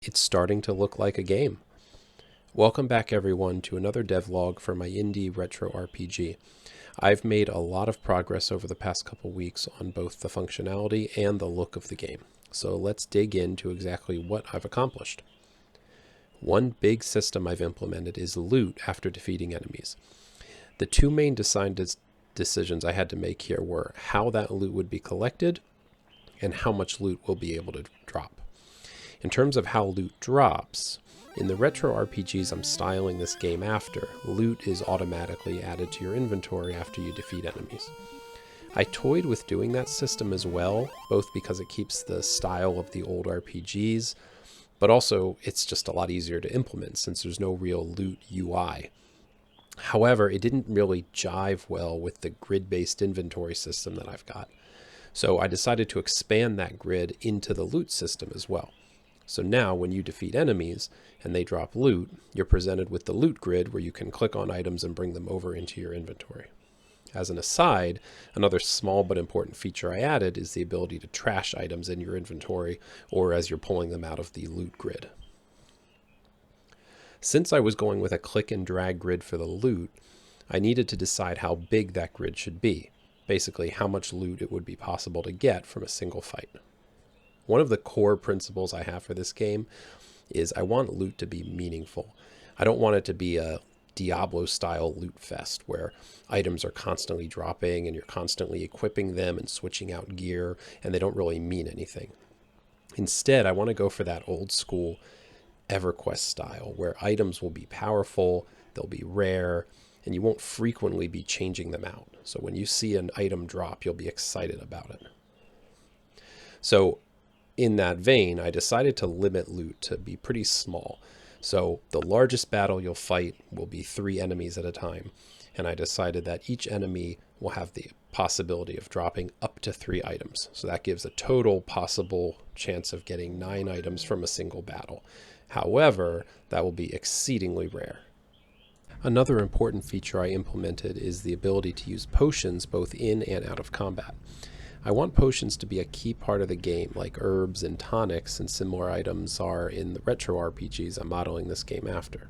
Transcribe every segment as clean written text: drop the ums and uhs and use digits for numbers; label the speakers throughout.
Speaker 1: it's starting to look like a game. Welcome back everyone to another devlog for my indie retro RPG. I've made a lot of progress over the past couple weeks on both the functionality and the look of the game. So let's dig into exactly what I've accomplished. One big system I've implemented is loot after defeating enemies. The two main design decisions I had to make here were how that loot would be collected and how much loot we'll be able to drop. In terms of how loot drops, in the retro RPGs I'm styling this game after, loot is automatically added to your inventory after you defeat enemies. I toyed with doing that system as well, both because it keeps the style of the old RPGs, but also it's just a lot easier to implement since there's no real loot UI. However, it didn't really jive well with the grid-based inventory system that I've got. So I decided to expand that grid into the loot system as well. So now when you defeat enemies and they drop loot, you're presented with the loot grid where you can click on items and bring them over into your inventory. As an aside, another small but important feature I added is the ability to trash items in your inventory or as you're pulling them out of the loot grid. Since I was going with a click and drag grid for the loot, I needed to decide how big that grid should be, basically how much loot it would be possible to get from a single fight. One of the core principles I have for this game is I want loot to be meaningful. I don't want it to be a Diablo-style loot fest where items are constantly dropping and you're constantly equipping them and switching out gear and they don't really mean anything. Instead, I want to go for that old school EverQuest style where items will be powerful, they'll be rare, and you won't frequently be changing them out. So when you see an item drop, you'll be excited about it. So in that vein, I decided to limit loot to be pretty small. So the largest battle you'll fight will be 3 enemies at a time. And I decided that each enemy will have the possibility of dropping up to 3 items. So that gives a total possible chance of getting 9 items from a single battle. However, that will be exceedingly rare. Another important feature I implemented is the ability to use potions both in and out of combat. I want potions to be a key part of the game, like herbs and tonics and similar items are in the retro RPGs I'm modeling this game after.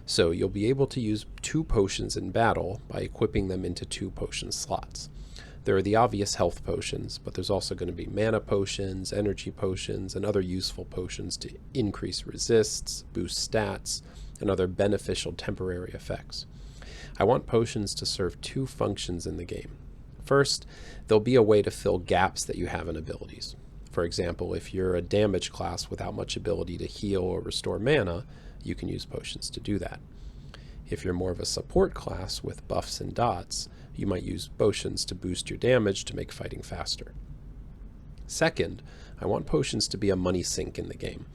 Speaker 1: So you'll be able to use 2 potions in battle by equipping them into 2 potion slots. There are the obvious health potions, but there's also going to be mana potions, energy potions, and other useful potions to increase resists, boost stats, and other beneficial temporary effects. I want potions to serve 2 functions in the game. First, there'll be a way to fill gaps that you have in abilities. For example, if you're a damage class without much ability to heal or restore mana, you can use potions to do that. If you're more of a support class with buffs and dots, you might use potions to boost your damage to make fighting faster. Second, I want potions to be a money sink in the game.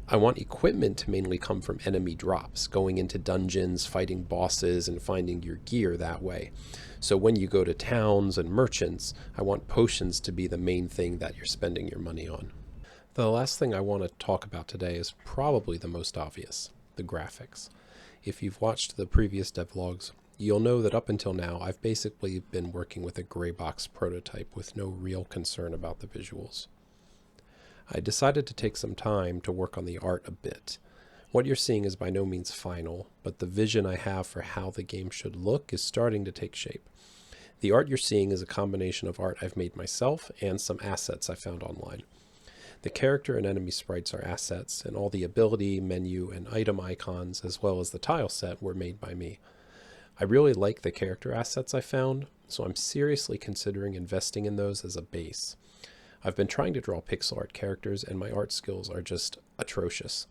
Speaker 1: I want equipment to mainly come from enemy drops, going into dungeons, fighting bosses, and finding your gear that way. So when you go to towns and merchants, I want potions to be the main thing that you're spending your money on. The last thing I want to talk about today is probably the most obvious, the graphics. If you've watched the previous devlogs, you'll know that up until now I've basically been working with a gray box prototype with no real concern about the visuals. I decided to take some time to work on the art a bit. What you're seeing is by no means final, but the vision I have for how the game should look is starting to take shape. The art you're seeing is a combination of art I've made myself and some assets I found online. The character and enemy sprites are assets, and all the ability, menu, and item icons, as well as the tile set, were made by me. I really like the character assets I found, so I'm seriously considering investing in those as a base. I've been trying to draw pixel art characters and my art skills are just atrocious.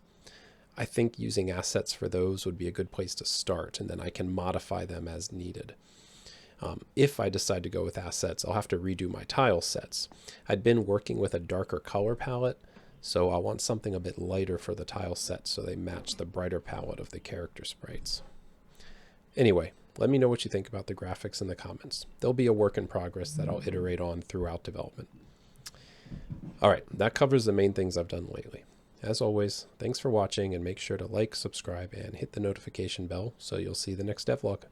Speaker 1: I think using assets for those would be a good place to start, and then I can modify them as needed. If I decide to go with assets, I'll have to redo my tile sets. I'd been working with a darker color palette, so I want something a bit lighter for the tile sets so they match the brighter palette of the character sprites. Anyway, let me know what you think about the graphics in the comments. They'll be a work in progress that I'll iterate on throughout development. Alright, that covers the main things I've done lately. As always, thanks for watching and make sure to like, subscribe, and hit the notification bell so you'll see the next devlog.